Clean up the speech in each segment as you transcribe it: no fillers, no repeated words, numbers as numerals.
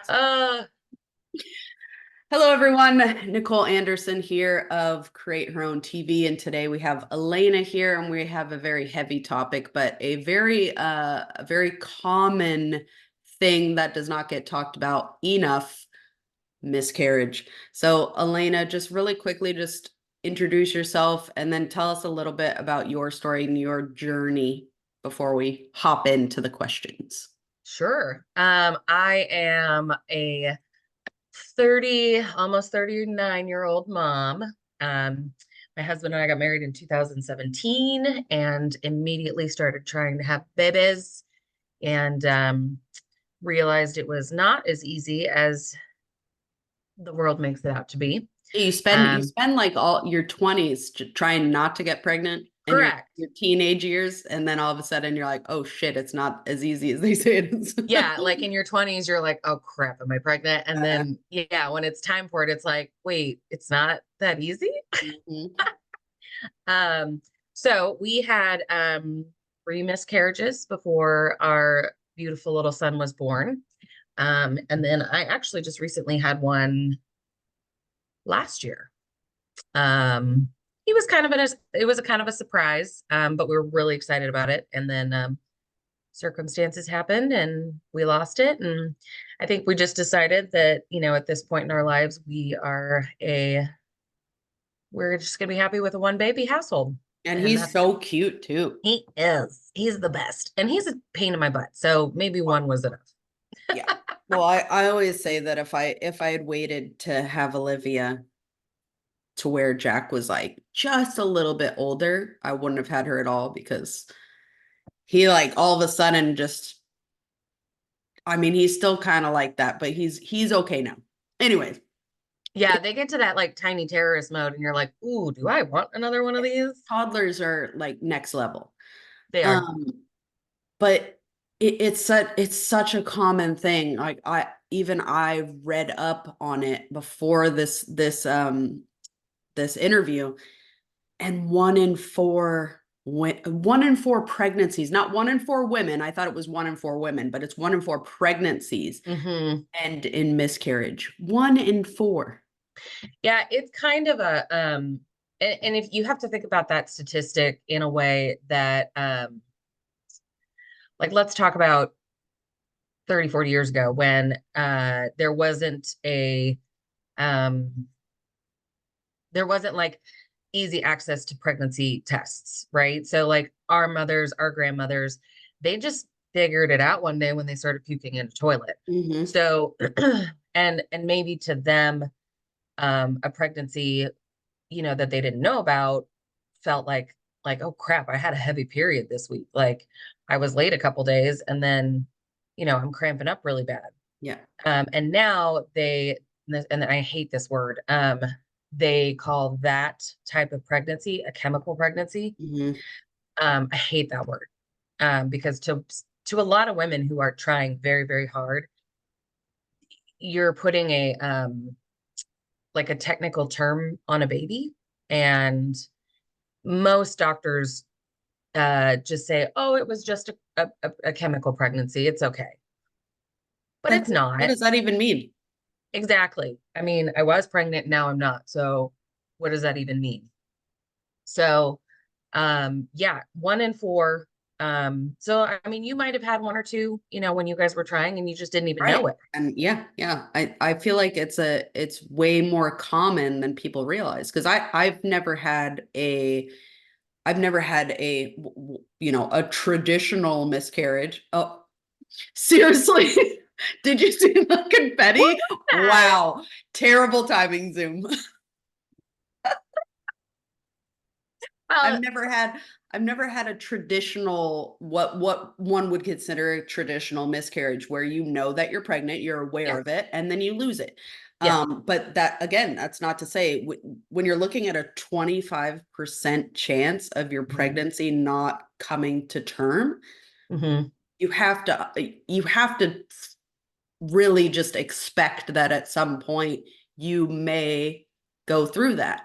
Uh, Hello, everyone. Nicole Anderson here of Create Her Own TV, and today we have Alaina here, and we have a very heavy topic, but a very common thing that does not get talked about enough: miscarriage. So, Alaina, just really quickly, just introduce yourself, and then tell us a little bit about your story and your journey before we hop into the questions. sure. I am a almost 39-year-old mom. My husband and I got married in 2017 and immediately started trying to have babies and realized it was not as easy as the world makes it out to be. You Um, spend like all your 20s trying not to get pregnant and correct. your teenage years, and then all of a sudden you're like, oh shit, it's not as easy as they say it is. Yeah, like in your 20s, you're like, oh crap, am I pregnant? And then, yeah, when it's time for it, it's like, wait, it's not that easy. Mhm. Um, so we had three miscarriages before our beautiful little son was born. And then I actually just recently had one last year. Um, he was kind of it was a kind of a surprise, but we were really excited about it. And then circumstances happened and we lost it. And I think we just decided that, at this point in our lives, we're just gonna be happy with a one baby household. And And he's that's so cute too. he is. He's the best. And he's a pain in my butt. So maybe one was enough. Yeah. Well, I always say that if I had waited to have Olivia to where Jack was like just a little bit older, I wouldn't have had her at all because he like all of a sudden just, I mean, he's still kind of like that, but he's okay now. Anyways, Yeah, they get to that like tiny terrorist mode, and you're like, ooh, do I want another one of these? toddlers are like next level. They are. Um, but it's such a common thing. Like I read up on it before this interview, and one in four pregnancies, not one in four women. I thought it was one in four women, but it's one in four pregnancies Hmm. end in miscarriage. One in four. Yeah, it's kind of and if you have to think about that statistic in a way that like let's talk about 30, 40 years ago when um there wasn't like easy access to pregnancy tests, right? So like our mothers, our grandmothers, they just figured it out one day when they started puking in a toilet. Mm-hmm. So and maybe to them a pregnancy, that they didn't know about felt like oh crap, I had a heavy period this week. Like I was late a couple days and then I'm cramping up really bad. Yeah. And now and I hate this word, they call that type of pregnancy a chemical pregnancy. Mm-hmm. I hate that word, because to a lot of women who are trying very, very hard, you're putting a like a technical term on a baby, and most doctors just say, "Oh, it was just a chemical pregnancy. It's okay," but it's What not. does that even mean? Exactly. I mean, I was pregnant, now I'm not. So what does that even mean? So yeah, one in four. So I mean, you might have had one or two, when you guys were trying and you just didn't even know Right. it. And yeah. I feel like it's way more common than people realize because I've never had a traditional miscarriage. Oh, seriously. Did you see the What confetti? was that? Wow. Terrible timing, Zoom. I've Well, never had I've never had a traditional what one would consider a traditional miscarriage where you know that you're pregnant, you're aware yeah, of it, and then you lose it. yeah, But that again, that's not to say when you're looking at a 25% chance of your hmm pregnancy not coming to term, hmm you have to really just expect that at some point you may go through that.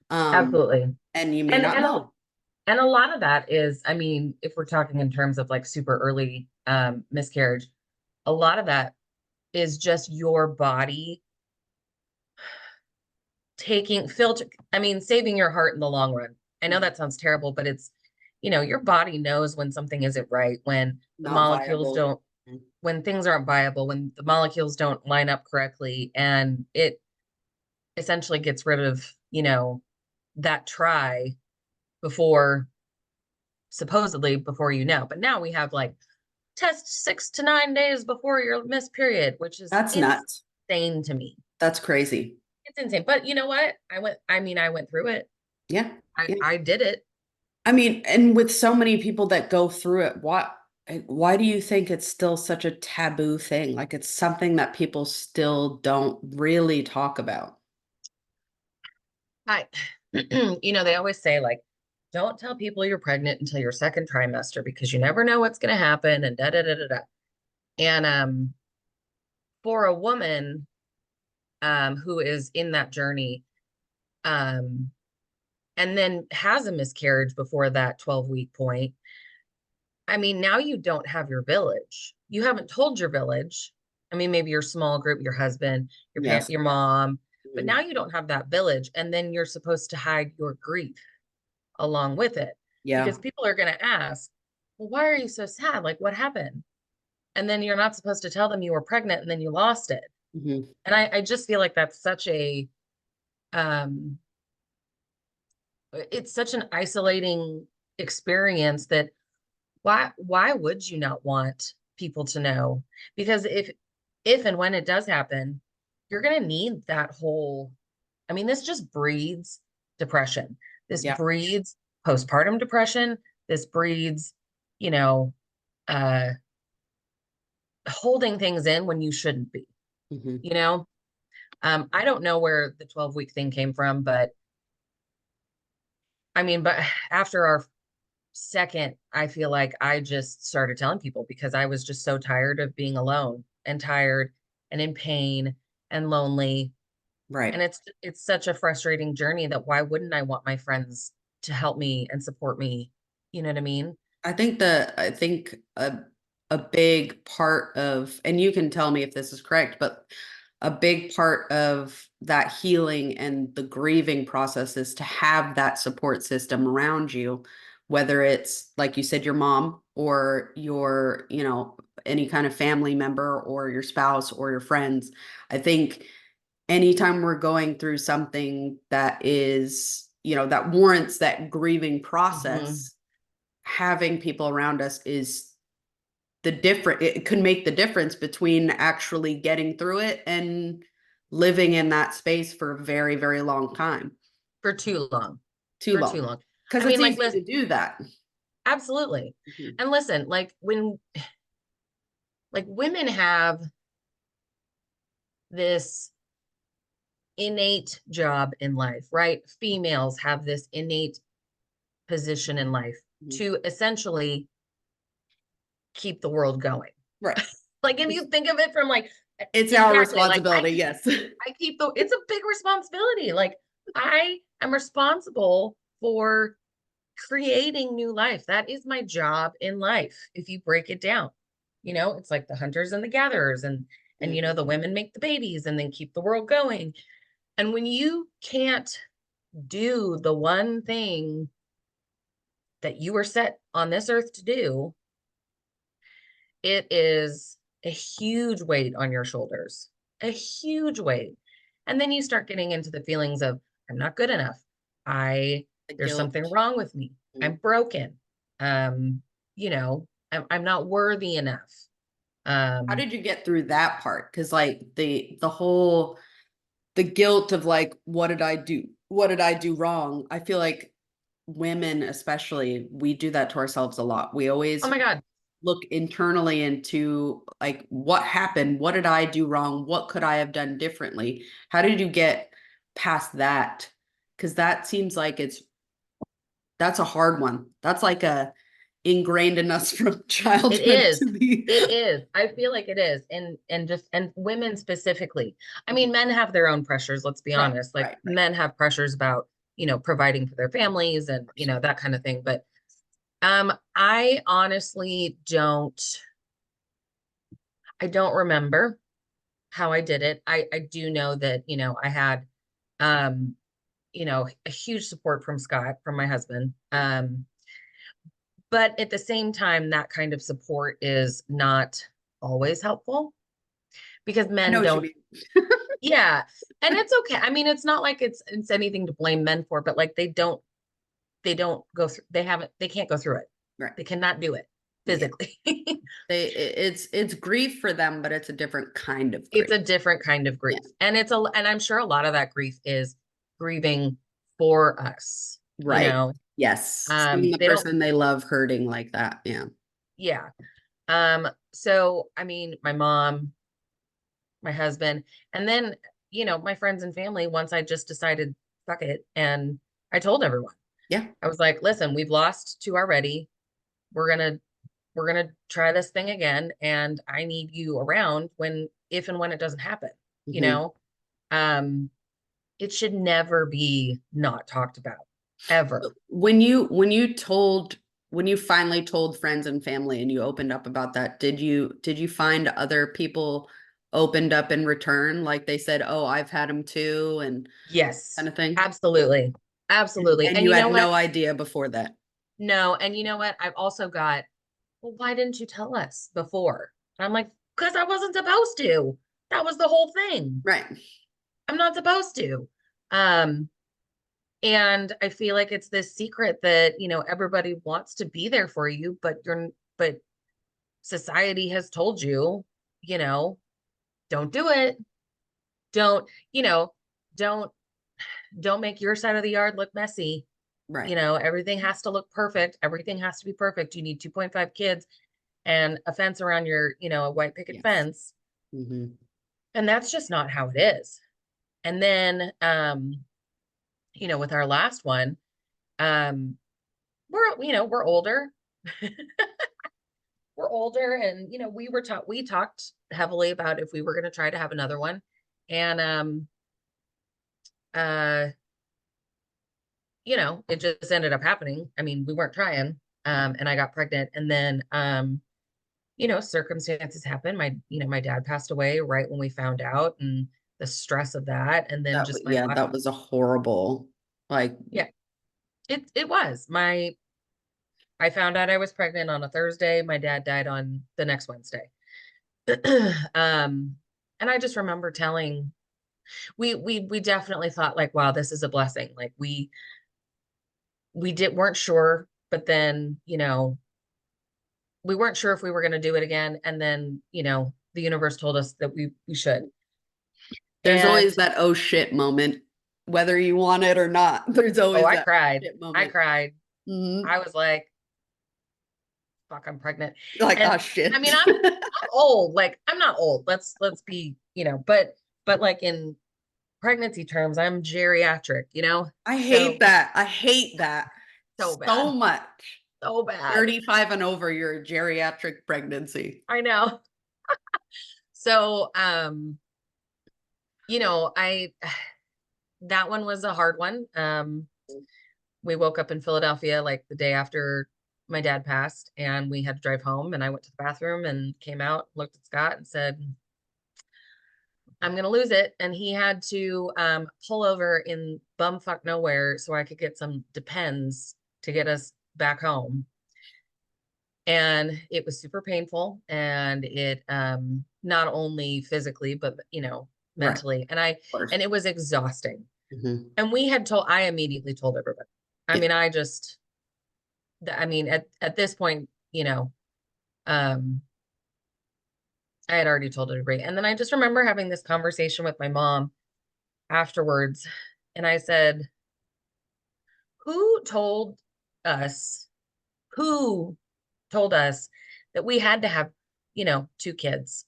Um, absolutely. and you may And not and a, know. and a lot of that is, I mean, if we're talking in terms of like super early miscarriage, a lot of that is just your body saving your heart in the long run. I know that sounds terrible, but your body knows when something isn't right, when the Not molecules viable. don't, when things aren't viable, when the molecules don't line up correctly, and it essentially gets rid of, that try before, supposedly before But now we have like test 6 to 9 days before your missed period, which is That's nuts. insane to me. That's crazy. It's insane. But you know what? I went through it. Yeah. I, Yeah. I did it. I mean, and with so many people that go through it, why do you think it's still such a taboo thing? Like it's something that people still don't really talk about. I, they always say like, don't tell people you're pregnant until your second trimester because you never know what's going to happen and da da da da da. And for a woman who is in that journey, um, and then has a miscarriage before that 12-week point, I mean, now you don't have your village. You haven't told your village. I mean, maybe your small group, your husband, Yes. your mom, but Mhm. now you don't have that village. And then you're supposed to hide your grief along with it Yeah. because people are going to ask, well, why are you so sad? Like, what happened? And then you're not supposed to tell them you were pregnant and then you lost it. Mhm. And I just feel like that's um, it's such an isolating experience that why would you not want people to know? Because if and when it does happen, you're going to need that whole, I mean, this just breeds depression. This Yeah. breeds postpartum depression. This breeds, you know, uh holding things in when you shouldn't be, Mhm. you know? I don't know where the 12-week thing came from, but but after our second, I feel like I just started telling people because I was just so tired of being alone and tired and in pain and lonely. And Right. it's such a frustrating journey that why wouldn't I want my friends to help me and support me? You know what I mean? I think a big part of, and you can tell me if this is correct, but a big part of that healing and the grieving process is to have that support system around you, whether it's like you said, your mom or your, any kind of family member or your spouse or your friends. I think anytime we're going through something that is, that warrants that grieving Hmm. process, having people around us is it could make the difference between actually getting through it and living in that space for a very, very long time. For too long. Too For too long. long. Because I it's mean, like, easy listen, to do that. absolutely. Mhm. And listen, like women have this innate job in life, right? Females have this innate position in life Mhm. to essentially keep the world going. Right. Like if you think of it from like It's our exactly like responsibility. Yes. I keep it's a big responsibility. Like I am responsible for creating new life. That is my job in life. If you break it down, it's like the hunters and the gatherers and Mhm. the women make the babies and then keep the world going. And when you can't do the one thing that you were set on this earth to do, it is a huge weight on your shoulders, a huge weight. And then you start getting into the feelings of, I'm not good enough. The There's guilt. something wrong with me. I'm Mhm. broken. Um, I'm not worthy enough. How Um, did you get through that part? Because like the whole the guilt of like, what did I do? What did I do wrong? I feel like women, especially, we do that to ourselves a lot. We oh always my God. look internally into like, what happened? What did I do wrong? What could I have done differently? How did you get past that? Because that seems like that's a hard one. That's like a ingrained in us from It childhood is. to be. It is. I feel like it is. And women specifically. I mean, men have their own pressures, let's be Right, honest. Like right, right. men have pressures about, providing for their families and, that kind of thing. But I honestly I don't remember. how I did it. I do know that, I had, um, a huge support from Scott, from my husband. But at the same time, that kind of support is not always helpful because I know men what you don't, mean. yeah. And it's okay. I mean, it's not like it's anything to blame men for, but like they don't go through, they can't go through it. Right. They cannot do it Yeah. physically. It's grief for them, but it's a different kind of It's grief. a different kind of Yeah. grief. And I'm sure a lot of that grief is grieving for us, Right. Yes. Seeing the they don't, person they love hurting like that. Yeah. yeah. So I mean, my mom, my husband, and then, my friends and family, once I just decided, fuck it. And I told everyone, Yeah. I was like, listen, we've lost two already. We're gonna, we're gonna try this thing again. And I need you around if and when it doesn't happen, you Mhm. know? Um, it should never be not talked about, ever. When you finally told friends and family and you opened up about that, did you find other people opened up in return? Like they said, "Oh, I've had them too," and Yes, kind of thing. absolutely. Absolutely. And And you you know had what? no idea before that. No, and you know what? I've also got, well, why didn't you tell us before? And I'm like, because I wasn't supposed to. That was the whole thing. Right. I'm not supposed to. Um, and I feel like it's this secret that, everybody wants to be there for you, but society has told you, you know, don't do it. Don't, you know, don't don't make your side of the yard look messy. Right. Everything has to look perfect. Everything has to be perfect. You need 2.5 kids and a fence around a white picket Yes. fence. Hmm. And that's just not how it is. And then, with our last one, um, we're older. We're older, and we talked heavily about if we were going to try to have another one. And uh it just ended up happening. I mean, we weren't trying. And I got pregnant, and then circumstances happened. My dad passed away right when we found out, and the stress of that, and then just my Yeah, body. that was a horrible, like, Yeah, it was. I found out I was pregnant on a Thursday. My dad died on the next Wednesday. um, and I just remember telling, we definitely thought like, wow, this is a blessing. Like we weren't sure, but then, we weren't sure if we were going to do it again. And then, the universe told us that we should. there's always And that oh shit moment, whether you want it or not. There's oh, always I that cried. shit I moment. cried. Hmm. I was like, fuck, I'm pregnant. Like, And oh I mean, shit. I'm old. Like, I'm not old. Let's be, but like in pregnancy terms, I'm geriatric, I hate so that. I hate that so so bad. much. So bad. 35 and over, you're a geriatric pregnancy. I know. So I that one was a hard one. We woke up in Philadelphia like the day after my dad passed, and we had to drive home, and I went to the bathroom and came out, looked at Scott and said, I'm gonna lose it. And he had to pull over in bumfuck nowhere so I could get some Depends to get us back home. And it was super painful, and it not only physically but Right. Of mentally, course. and it was exhausting. Hmm. And I immediately told everybody. I Yeah. mean, at this point, um I had already told everybody. And then I just remember having this conversation with my mom afterwards, and I said, who told us who told us that we had to have, two kids?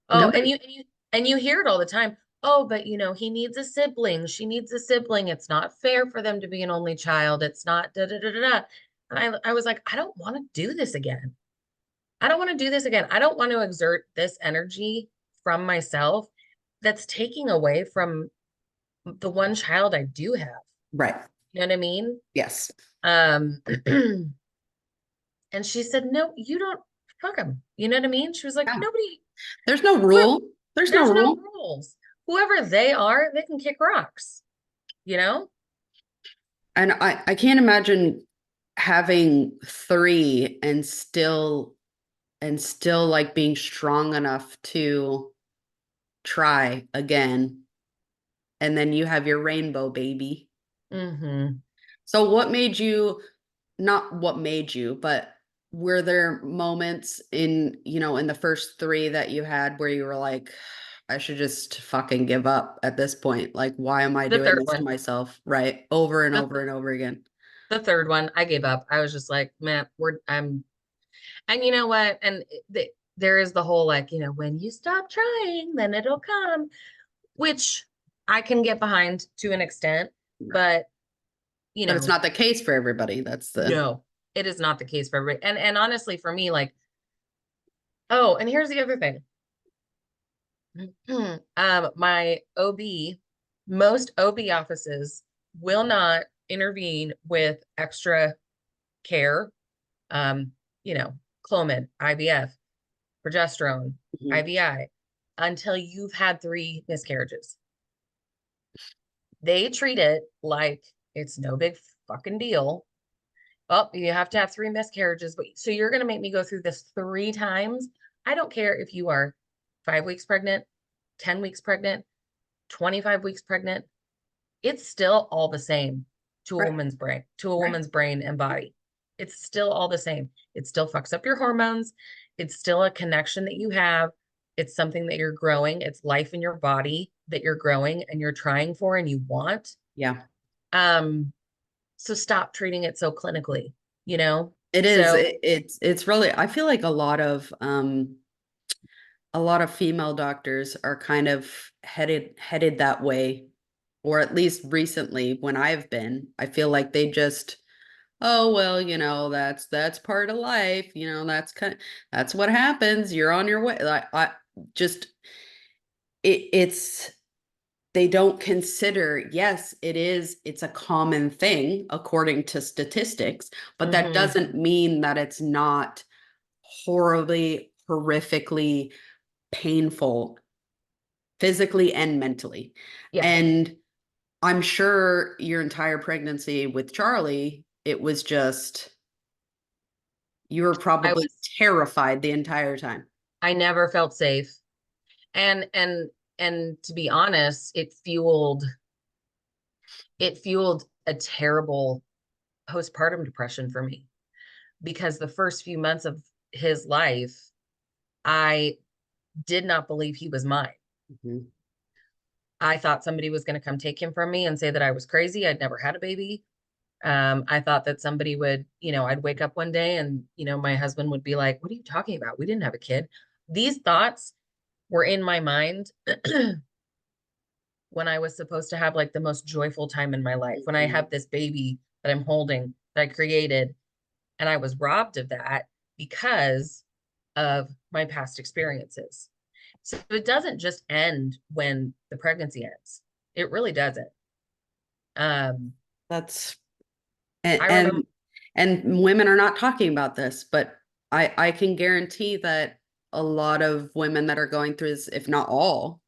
Oh, and Nobody. you hear it all the time. Oh, but he needs a sibling. She needs a sibling. It's not fair for them to be an only child. It's not da da da da da. And I was like, I don't want to do this again. I don't want to do this again. I don't want to exert this energy from myself that's taking away from the one child I do have. Right. You know what I mean? Yes. Um, and she said, no, you don't fuck him. You know what I mean? She was like, Yeah. nobody, There's no we're, rule. There's no There's no rule. rules. Whoever they are, they can kick rocks, you know? And I can't imagine having three and still like being strong enough to try again. And then you have your rainbow baby. Mm-hmm. So what made you, not what made you, but were there moments in, in the first three that you had where you were like, I should just fucking give up at this point. Like, why am I The doing third this to one. myself? Right. Over and The over and over again. the third one, I gave up. I was just like, man, I'm and you know what? And there is the whole like, when you stop trying, then it'll come, which I can get behind to an extent, Right. but But it's not the case for everybody. That's the, no, it is not the case for everybody. And honestly, for me, like, oh, and here's the other thing. My OB, most OB offices will not intervene with extra care, um, you know, Clomid, IVF, progesterone, Mhm. IVI, until you've had 3 miscarriages. They treat it like it's no big fucking deal. Oh, you have to have 3 miscarriages, but so you're going to make me go through this 3 times. I don't care if you are 5 weeks pregnant, 10 weeks pregnant, 25 weeks pregnant. It's still all the same to a Right. woman's brain, to a Right. woman's brain and body. It's still all the same. It still fucks up your hormones. It's still a connection that you have. It's something that you're growing. It's life in your body that you're growing and you're trying for and you want. Yeah. Um, so stop treating it so clinically, you know? It is. So It's really, I feel like a lot of female doctors are kind of headed that way, or at least recently when I've been. I feel like they just, oh well, that's part of life, that's what happens. You're on your way. Like I just it's they don't consider, yes, it's a common thing according to statistics, but that mhm, doesn't mean that it's not horribly, horrifically painful physically and mentally. yeah, And I'm sure your entire pregnancy with Charlie, it was just, you were I probably was terrified the entire time. I never felt safe. And to be honest, it fueled a terrible postpartum depression for me because the first few months of his life, I did not believe he was mine. Mhm. I thought somebody was going to come take him from me and say that I was crazy. I'd never had a baby. I thought that somebody would, I'd wake up one day and, my husband would be like, "What are you talking about? We didn't have a kid." These thoughts were in my mind when I was supposed to have like the most joyful time in my life, when I Mhm. have this baby that I'm holding that I created. And I was robbed of that because of my past experiences. So it doesn't just end when the pregnancy ends. It really doesn't. Um, That's and, I remember and and women are not talking about this, but I can guarantee that a lot of women that are going through this, if not all,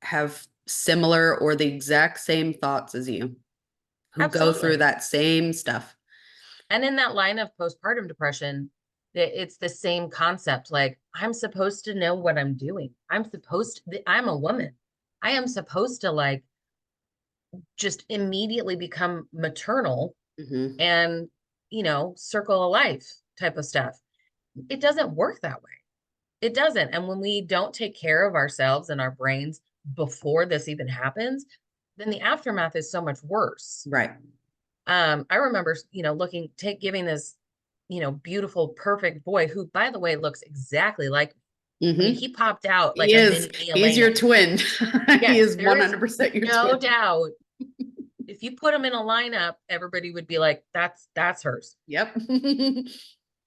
have similar or the exact same thoughts as you, who go through absolutely. that same stuff. And in that line of postpartum depression, it's the same concept. Like, I'm supposed to know what I'm doing. I'm a woman. I am supposed to like just immediately become maternal Hmm. and, circle of life type of stuff. It doesn't work that way. It doesn't. And when we don't take care of ourselves and our brains before this even happens, then the aftermath is so much worse. Right. I remember, giving this, beautiful, perfect boy who, by the way, looks exactly like me. I mean, Hmm. he popped out He like a is. mini me, He's Alaina. your twin. He Yes, is there is 100% your no twin. doubt. If you put him in a lineup, everybody would be like, that's hers. Yep.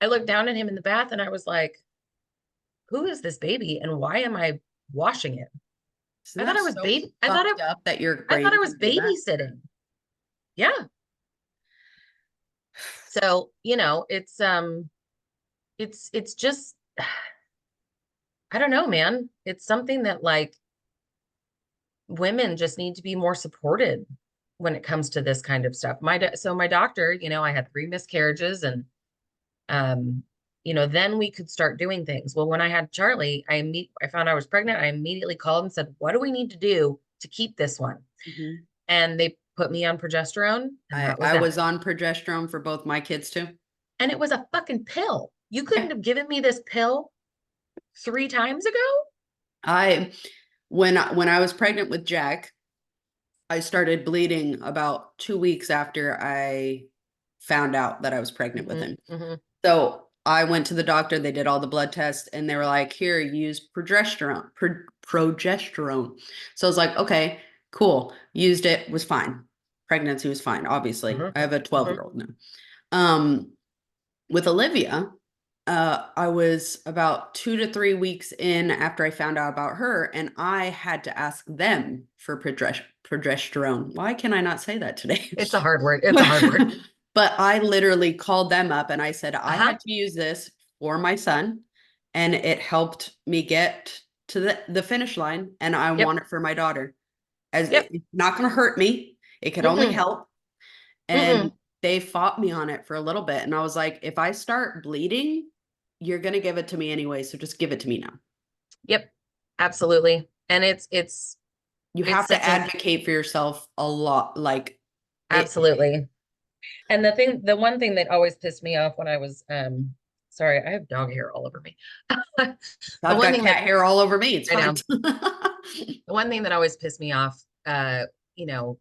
I looked down at him in the bath and I was like, who is this baby and why am I washing it? Isn't I thought that I was so baby. fucked up that your I thought brain I was can do that? babysitting. Yeah. So, it's just I don't know, man. It's something that like women just need to be more supported when it comes to this kind of stuff. So my doctor, I had 3 miscarriages and um, then we could start doing things. Well, when I had Charlie, I found I was pregnant. I immediately called and said, "What do we need to do to keep this one?" Mhm. And they put me on progesterone, and that was I that. was on progesterone for both my kids too. And it was a fucking pill. You Yeah. couldn't have given me this pill 3 times ago. I when I was pregnant with Jack, I started bleeding about 2 weeks after I found out that I was pregnant with Hmm. him. Hmm. So I went to the doctor, they did all the blood tests, and they were like, here, use progesterone. So I was like, okay, cool. Used it, was fine. Pregnancy was fine, obviously. Hmm. I have a Hmm. 12-year-old now. Um, with Olivia, I was about 2 to 3 weeks in after I found out about her, and I had to ask them for progesterone. Why can I not say that today? It's a hard word. It's a hard word. But I literally called them up and I said, I Uh-huh. had to use this for my son, and it helped me get to the finish line, and I Yep. want it for my daughter. As Yep. it's not going to hurt me, it could only Mm-mm. help. And Mm-mm. they fought me on it for a little bit. And I was like, if I start bleeding, you're going to give it to me anyway. So just give it to me now. Yep. Absolutely. And You it's have to such a advocate for yourself a lot. Like it, absolutely. And the one thing that always pissed me off when I was sorry, I have dog hair all over me. The I've one got thing that cat hair all over me. It's I fine. know, the one thing that always pissed me off, you know,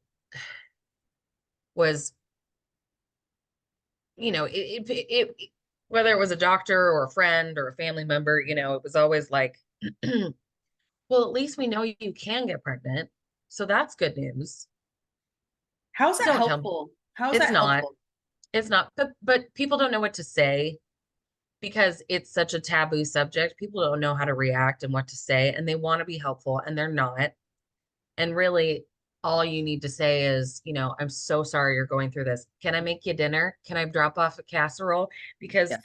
was, whether it was a doctor or a friend or a family member, it was always like, well, at least we know you can get pregnant. So that's good news. How's that Don't tell me helpful? How is it's that not. helpful? It's not. But people don't know what to say because it's such a taboo subject. People don't know how to react and what to say, and they want to be helpful and they're not. And really, all you need to say is, I'm so sorry you're going through this. Can I make you dinner? Can I drop off a casserole? Because Yes.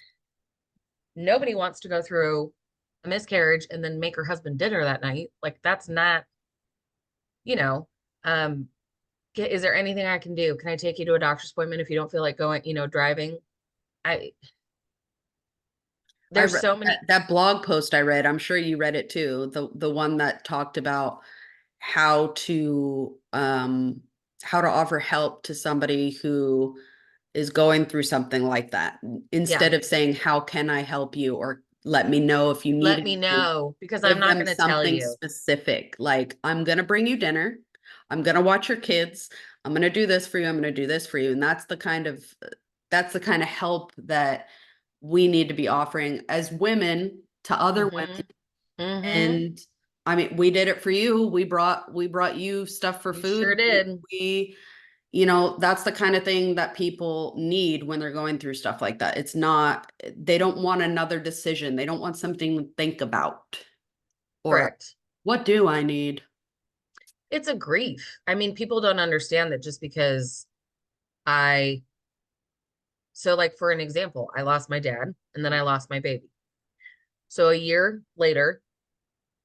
nobody wants to go through a miscarriage and then make her husband dinner that night. Like that's not, you know, um, is there anything I can do? Can I take you to a doctor's appointment if you don't feel like going, driving? I I there's read so that, many. that blog post I read. I'm sure you read it too. The one that talked about how to um how to offer help to somebody who is going through something like that, Yeah, instead of saying, how can I help you, or let me know if you need let me anything. know because I'm Give not them going to tell something you. specific, like, I'm going to bring you dinner, I'm going to watch your kids, I'm going to do this for you, I'm going to do this for you. And that's the kind of help that we need to be offering as women to other women. Mm-hmm. Mm-hmm. And I mean, we did it for you. We brought you stuff for We food. sure did. That's the kind of thing that people need when they're going through stuff like that. It's not, they don't want another decision. They don't want something to think about, or Correct. what do I need? It's a grief. I mean, people don't understand that just because I, so like for an example, I lost my dad and then I lost my baby. So a year later,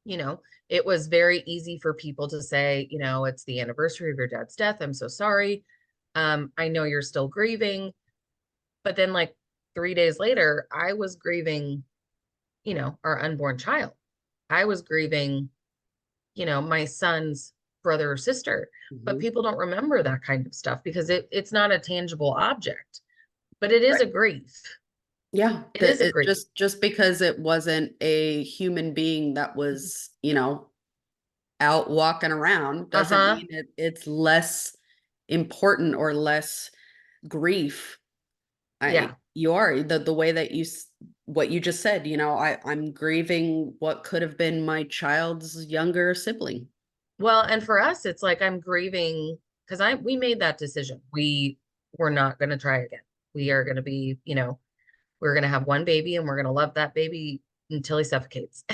you know, it was very easy for people to say, it's the anniversary of your dad's death. I'm so sorry. I know you're still grieving. But then, like 3 days later, I was grieving, our unborn child. I was grieving, my son's brother or sister. But Mhm. people don't remember that kind of stuff because it's not a tangible object, but it is Right. a grief. Yeah, It is that a it grief. just because it wasn't a human being that was, out walking around, doesn't Uh-huh. mean it's less important or less grief. Yeah. You are the way that what you just said, I'm grieving what could have been my child's younger sibling. Well, and for us, it's like I'm grieving because we made that decision. We were not going to try again. We are going to be, we're going to have one baby and we're going to love that baby until he suffocates.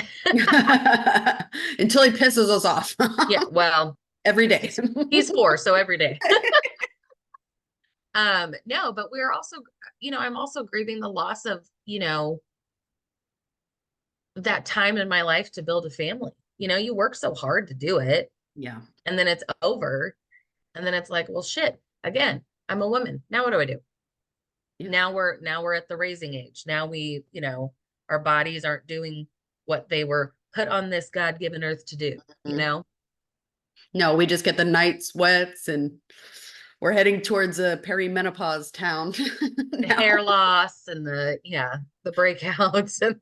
Until he pisses us off Yeah, well, every day. he's 4, so every day. No, but we're also, I'm also grieving the loss of, that time in my life to build a family. You work so hard to do it, Yeah. and then it's over, and then it's like, well, shit, again, I'm a woman. Now what do I do? Yeah. Now we're at the raising age. Now our bodies aren't doing what they were put on this God-given earth to do, you Mhm. know? No, we just get the night sweats and we're heading towards a perimenopause town The now. hair loss and the breakouts and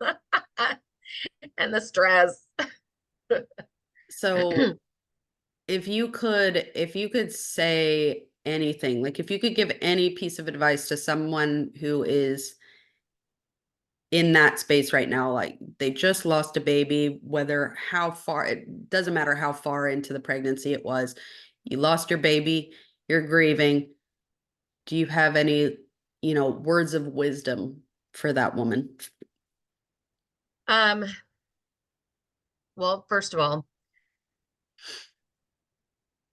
and the stress. So if you could say anything, like if you could give any piece of advice to someone who is in that space right now, like they just lost a baby, whether how far, it doesn't matter how far into the pregnancy it was, you lost your baby, you're grieving. Do you have any, words of wisdom for that woman? Um, well, first of all,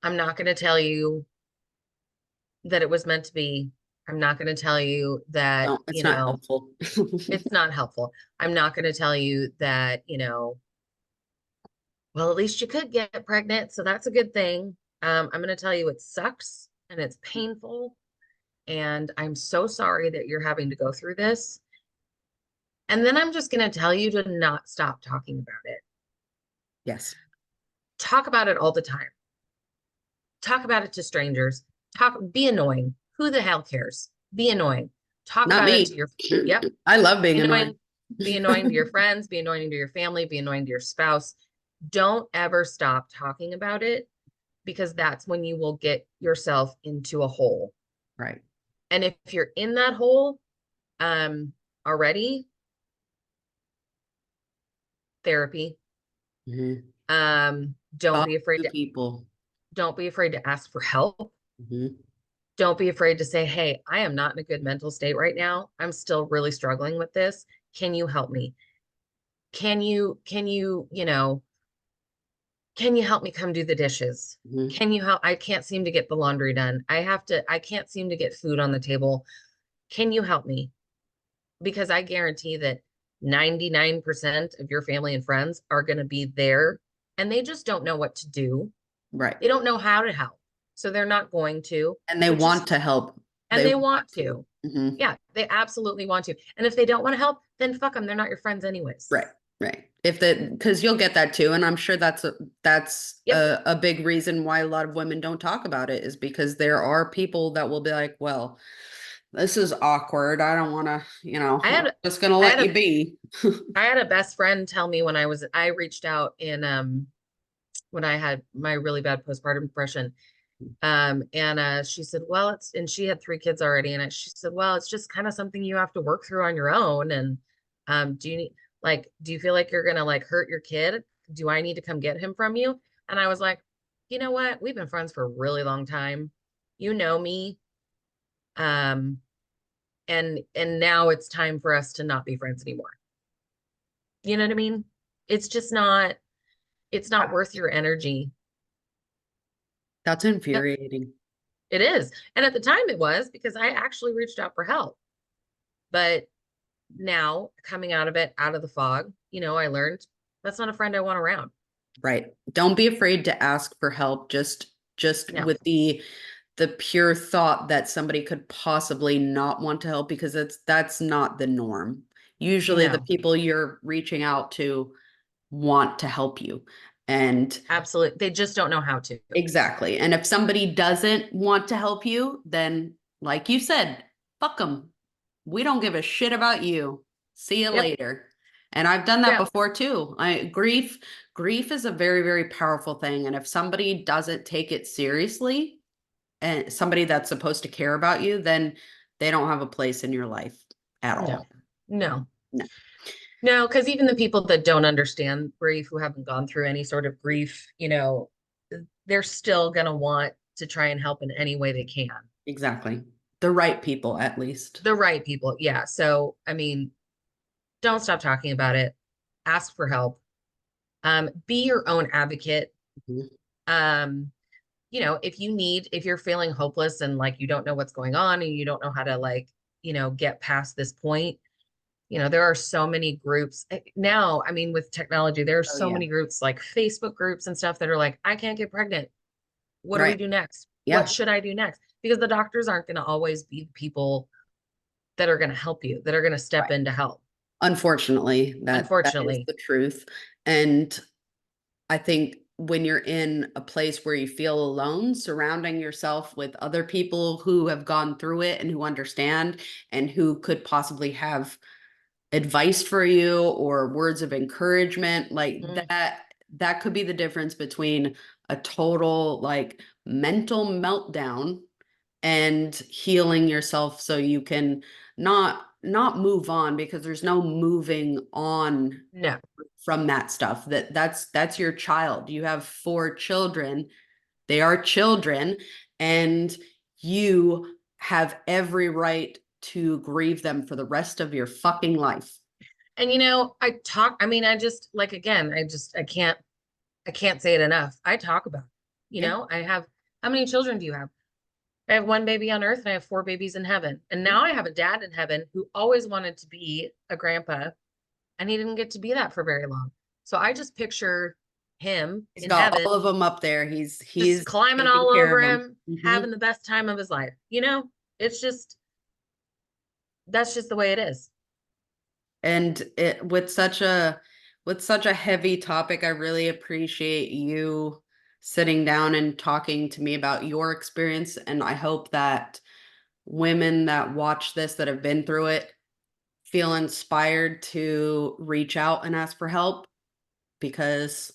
I'm not going to tell you that it was meant to be. I'm not going to tell you that, No, it's not helpful. it's not helpful. I'm not going to tell you that, well, at least you could get pregnant, so that's a good thing. I'm going to tell you it sucks and it's painful, and I'm so sorry that you're having to go through this. And then I'm just going to tell you to not stop talking about it. Yes. Talk about it all the time. Talk about it to strangers. Be annoying. Who the hell cares? Be annoying. Talk Not about it to me. your, yep. I love Be being annoying. annoying. Be annoying to your friends. Be annoying to your family. Be annoying to your spouse. Don't ever stop talking about it, because that's when you will get yourself into a hole. Right. And if you're in that hole already, therapy. Mhm. Don't Talk be afraid to to people. don't be afraid to ask for help. Mhm. Don't be afraid to say, hey, I am not in a good mental state right now. I'm still really struggling with this. Can you help me? Can you help me come do the dishes? Mhm. Can you help? I can't seem to get the laundry done. I can't seem to get food on the table. Can you help me? Because I guarantee that 99% of your family and friends are going to be there, and they just don't know what to do. Right. They don't know how to help. So they're not going to, And they which is, want to help. and They they want want to. to. Mhm. Yeah, they absolutely want to. And if they don't want to help, then fuck them. They're not your friends anyways. Right. Right. If that, because you'll get that too, and I'm sure that's Yep. a big reason why a lot of women don't talk about it, is because there are people that will be like, well, this is awkward. I don't want to, I I'm had just gonna I had let you a be. I had a best friend tell me I reached out in when I had my really bad postpartum depression. And she said, well, and she had 3 kids already. And she said, well, it's just kind of something you have to work through on your own. And do you feel like you're gonna like hurt your kid? Do I need to come get him from you? And I was like, you know what? We've been friends for a really long time. You know me. Um, and now it's time for us to not be friends anymore. You know what I mean? It's just not, it's not worth your energy. That's Yep, infuriating. it is. And at the time it was, because I actually reached out for help. But now coming out of it, out of the fog, I learned that's not a friend I want around. Right. Don't be afraid to ask for help, just No, with the pure thought that somebody could possibly not want to help, because that's not the norm. Usually the no, people you're reaching out to want to help you. And absolutely. They just don't know how to. exactly. And if somebody doesn't want to help you, then like you said, fuck them. We don't give a shit about you. See you Yep. later. And I've done that Yeah. before too. Grief is a very, very powerful thing. And if somebody doesn't take it seriously, and somebody that's supposed to care about you, then they don't have a place in your life at No, all. no, No. no. Because even the people that don't understand grief, who haven't gone through any sort of grief, they're still going to want to try and help in any way they can. Exactly. The right people, at least. The right people. Yeah. So, I mean, don't stop talking about it. Ask for help. Be your own advocate. Mhm. Um, if you're feeling hopeless and like you don't know what's going on and you don't know how to like, get past this point, there are so many groups now. I mean, with technology, there are Oh so yeah. many groups like Facebook groups and stuff that are like, I can't get pregnant. What do we Right. do next? What Yeah. should I do next? Because the doctors aren't going to always be the people that are going to help you, that are going to step Right. in to help. Unfortunately, that is Unfortunately. the truth. And I think when you're in a place where you feel alone, surrounding yourself with other people who have gone through it and who understand and who could possibly have advice for you or words of encouragement, like Mm, that could be the difference between a total like mental meltdown and healing yourself so you can not move on, because there's no moving on no. from that stuff. That's your child. You have 4 children. They are children, and you have every right to grieve them for the rest of your fucking life. And I mean, I just like again, I can't say it enough. I talk about it. Yeah. I have how many children do you have? I have one baby on earth and I have 4 babies in heaven. And now I have a dad in heaven who always wanted to be a grandpa and he didn't get to be that for very long. So I just picture him He's in got heaven, all of them up there. just He's climbing taking all care of over them. him, having the best time of his life. It's just, that's just the way it is. And it with such a heavy topic, I really appreciate you sitting down and talking to me about your experience. And I hope that women that watch this that have been through it feel inspired to reach out and ask for help, because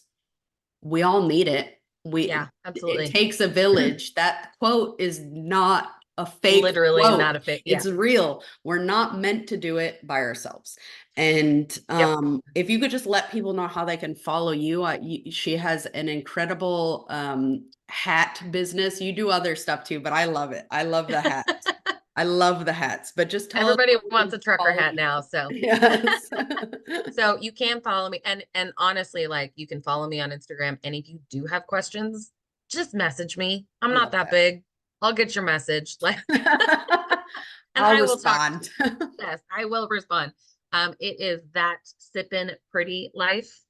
we all need it. Yeah, It absolutely. takes a village. That quote is not a fake Literally not quote. a fit. Yeah. It's real. We're not meant to do it by ourselves. And Yep. if you could just let people know how they can follow you, she has an incredible hat business. You do other stuff too, but I love it. I love the hats. I love the hats. But just tell us Everybody how we wants can a trucker follow hat you. now. So Yes. so you can follow me and honestly, like you can follow me on Instagram. And if you do have questions, just message me. I'm I not love that that. big. I'll get your message. Like and I'll I will talk. respond. Yes, I will respond. It is that sippin' pretty life.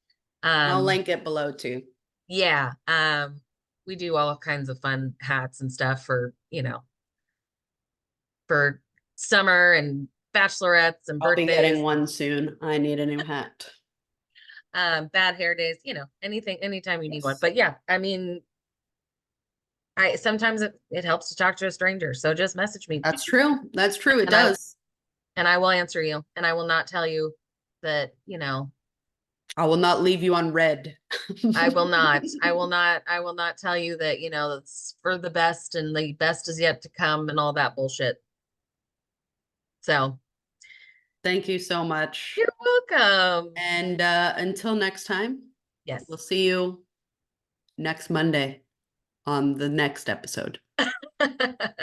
I'll Um, link it below too. yeah. We do all kinds of fun hats and stuff for summer and bachelorettes and I'll be getting birthdays, one soon. I need a new hat. bad hair days, anything, anytime you need one. Yes. But yeah, I mean, I sometimes it helps to talk to a stranger. So just message me That's true. That's true. It and I does. and I will answer you and I will not tell you that, I will not leave you on red. I will not. I will not tell you that, it's for the best and the best is yet to come and all that bullshit. So Thank you so much. you're welcome. And until next time, Yes. we'll see you next Monday on the next episode.